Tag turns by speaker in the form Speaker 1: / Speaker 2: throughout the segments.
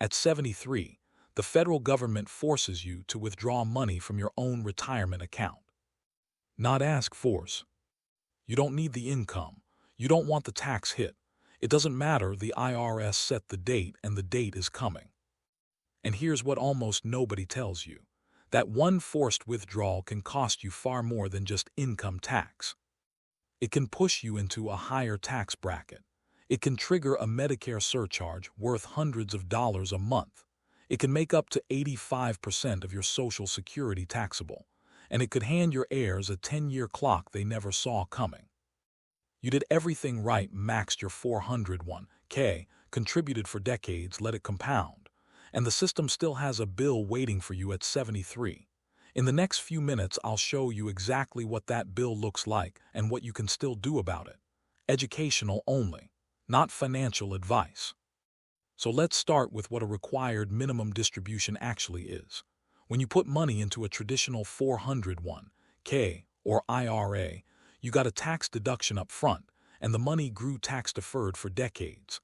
Speaker 1: At 73, the federal government forces you to withdraw money from your own retirement account. Not ask force. You don't need the income. You don't want the tax hit. It doesn't matter, the IRS set the date and the date is coming. And here's what almost nobody tells you. That one forced withdrawal can cost you far more than just income tax. It can push you into a higher tax bracket. It can trigger a Medicare surcharge worth hundreds of dollars a month. It can make up to 85% of your Social Security taxable. And it could hand your heirs a 10-year clock they never saw coming. You did everything right, maxed your 401k, contributed for decades, let it compound. And the system still has a bill waiting for you at 73. In the next few minutes, I'll show you exactly what that bill looks like and what you can still do about it. Educational only, not financial advice. So let's start with what a required minimum distribution actually is. When you put money into a traditional 401k or IRA, you got a tax deduction up front, and the money grew tax-deferred for decades.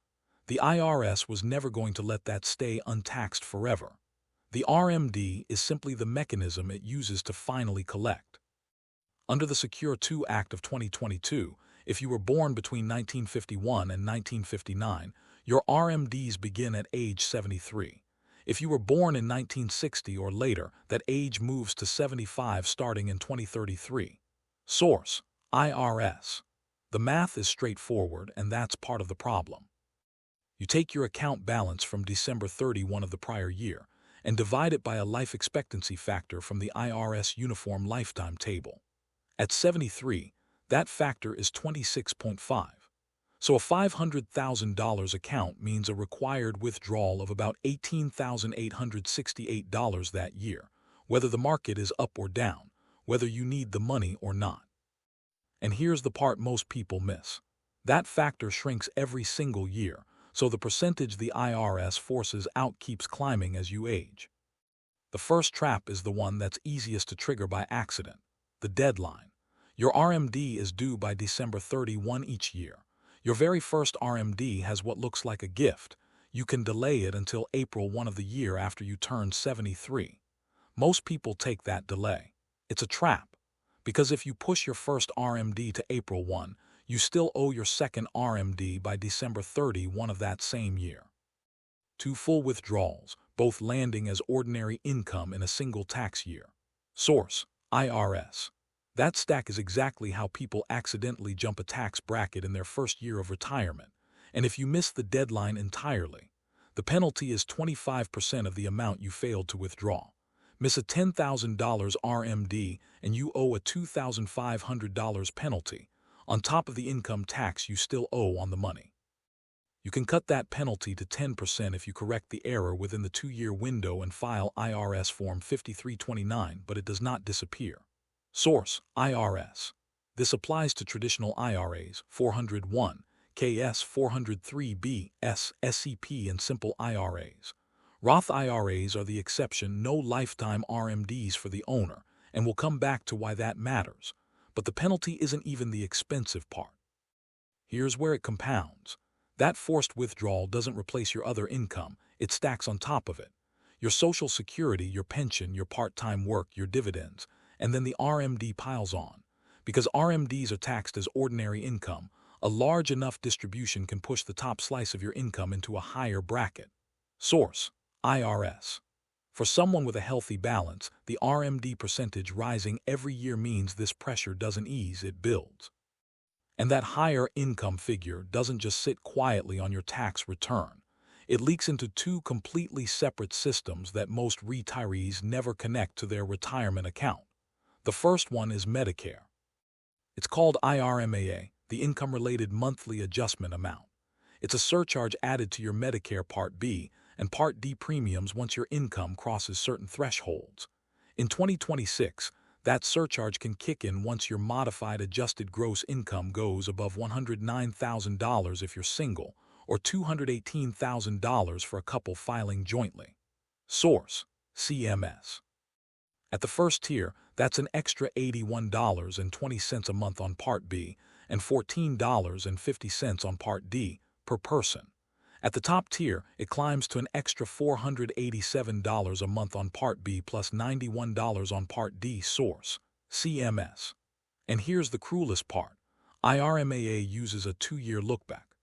Speaker 1: The IRS was never going to let that stay untaxed forever. The RMD is simply the mechanism it uses to finally collect. Under the Secure II Act of 2022, if you were born between 1951 and 1959, your RMDs begin at age 73. If you were born in 1960 or later, that age moves to 75 starting in 2033. Source: IRS. The math is straightforward, and that's part of the problem. You take your account balance from December 31 of the prior year and divide it by a life expectancy factor from the IRS Uniform Lifetime Table. At 73, that factor is 26.5. So a $500,000 account means a required withdrawal of about $18,868 that year, whether the market is up or down, whether you need the money or not. And here's the part most people miss. That factor shrinks every single year, so the percentage the IRS forces out keeps climbing as you age. The first trap is the one that's easiest to trigger by accident: the deadline. Your RMD is due by December 31 each year. Your very first RMD has what looks like a gift. You can delay it until April 1 of the year after you turn 73. Most people take that delay. It's a trap, because if you push your first RMD to April 1, you still owe your second RMD by December 31 of that same year. 2 full withdrawals, both landing as ordinary income in a single tax year. Source: IRS. That stack is exactly how people accidentally jump a tax bracket in their first year of retirement. And if you miss the deadline entirely, the penalty is 25% of the amount you failed to withdraw. Miss a $10,000 RMD and you owe a $2,500 penalty, on top of the income tax you still owe on the money. You can cut that penalty to 10% if you correct the error within the 2-year window and file IRS Form 5329, but it does not disappear. Source: IRS. This applies to traditional IRAs, 401, KS 403B, SSEP, and simple IRAs. Roth IRAs are the exception, no lifetime RMDs for the owner, and we'll come back to why that matters. But the penalty isn't even the expensive part. Here's where it compounds. That forced withdrawal doesn't replace your other income, it stacks on top of it. Your Social Security, your pension, your part-time work, your dividends, and then the RMD piles on. Because RMDs are taxed as ordinary income, a large enough distribution can push the top slice of your income into a higher bracket. Source: IRS. For someone with a healthy balance, the RMD percentage rising every year means this pressure doesn't ease, it builds. And that higher income figure doesn't just sit quietly on your tax return. It leaks into 2 completely separate systems that most retirees never connect to their retirement account. The first one is Medicare. It's called IRMAA, the Income-Related Monthly Adjustment Amount. It's a surcharge added to your Medicare Part B and Part D premiums once your income crosses certain thresholds. In 2026, that surcharge can kick in once your modified adjusted gross income goes above $109,000 if you're single, or $218,000 for a couple filing jointly. Source: CMS. At the first tier, that's an extra $81.20 a month on Part B and $14.50 on Part D per person. At the top tier, it climbs to an extra $487 a month on Part B plus $91 on Part D. Source: CMS. And here's the cruelest part. IRMAA uses a 2-year lookback.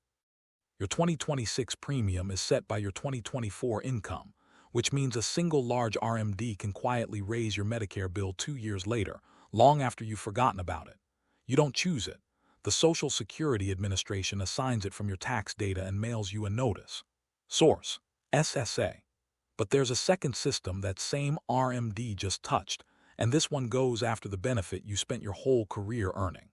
Speaker 1: Your 2026 premium is set by your 2024 income, which means a single large RMD can quietly raise your Medicare bill 2 years later, long after you've forgotten about it. You don't choose it. The Social Security Administration assigns it from your tax data and mails you a notice. Source: SSA. But there's a second system that same RMD just touched, and this one goes after the benefit you spent your whole career earning.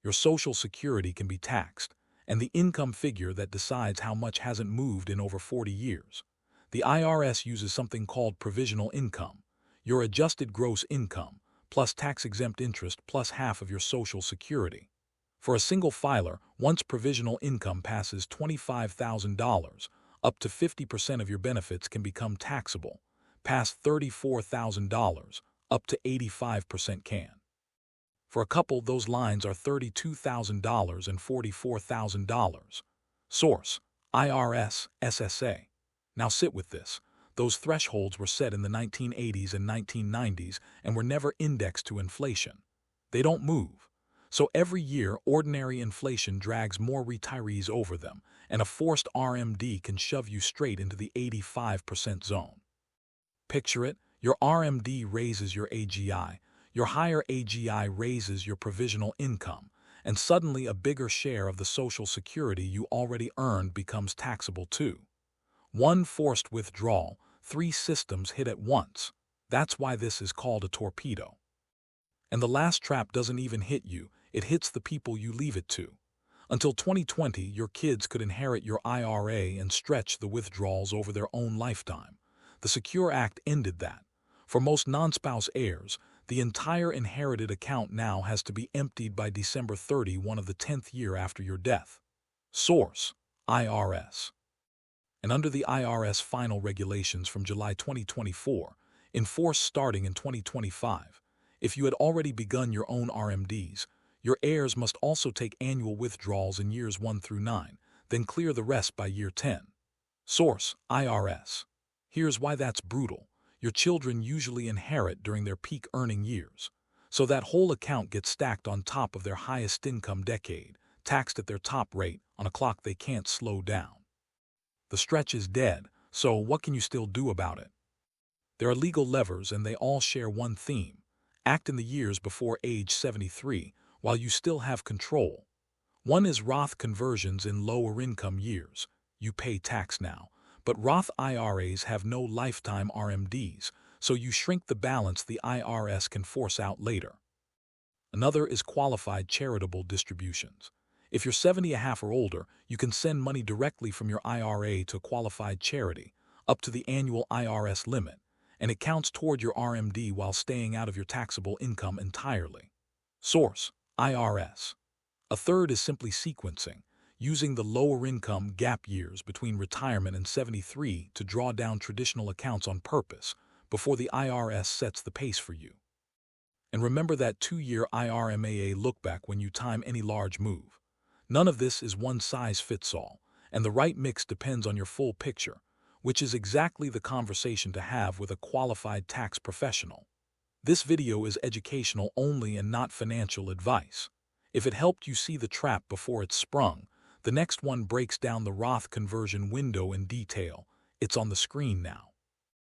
Speaker 1: Your Social Security can be taxed, and the income figure that decides how much hasn't moved in over 40 years. The IRS uses something called provisional income, your adjusted gross income, plus tax-exempt interest plus half of your Social Security. For a single filer, once provisional income passes $25,000, up to 50% of your benefits can become taxable. Past $34,000, up to 85% can. For a couple, those lines are $32,000 and $44,000. Source: IRS, SSA. Now sit with this. Those thresholds were set in the 1980s and 1990s and were never indexed to inflation. They don't move. So every year, ordinary inflation drags more retirees over them, and a forced RMD can shove you straight into the 85% zone. Picture it: your RMD raises your AGI, your higher AGI raises your provisional income, and suddenly a bigger share of the Social Security you already earned becomes taxable too. One forced withdrawal, 3 systems hit at once. That's why this is called a torpedo. And the last trap doesn't even hit you, it hits the people you leave it to. Until 2020, your kids could inherit your IRA and stretch the withdrawals over their own lifetime. The Secure Act ended that. For most non-spouse heirs, the entire inherited account now has to be emptied by December 31 of the 10th year after your death. Source: IRS. And under the IRS final regulations from July 2024, in force starting in 2025, if you had already begun your own RMDs, your heirs must also take annual withdrawals in years 1 through 9, then clear the rest by year 10. Source: IRS. Here's why that's brutal. Your children usually inherit during their peak earning years, so that whole account gets stacked on top of their highest income decade, taxed at their top rate on a clock they can't slow down. The stretch is dead, so what can you still do about it? There are legal levers, and they all share one theme: act in the years before age 73 while you still have control. One is Roth conversions in lower income years. You pay tax now, but Roth IRAs have no lifetime RMDs, so you shrink the balance the IRS can force out later. Another is qualified charitable distributions. If you're 70 or older, you can send money directly from your IRA to a qualified charity, up to the annual IRS limit, and it counts toward your RMD while staying out of your taxable income entirely. Source: IRS. A third is simply sequencing, using the lower income gap years between retirement and 73 to draw down traditional accounts on purpose before the IRS sets the pace for you. And remember that 2-year IRMAA lookback when you time any large move. None of this is one size fits all, and the right mix depends on your full picture, which is exactly the conversation to have with a qualified tax professional. This video is educational only and not financial advice. If it helped you see the trap before it's sprung, the next one breaks down the Roth conversion window in detail. It's on the screen now.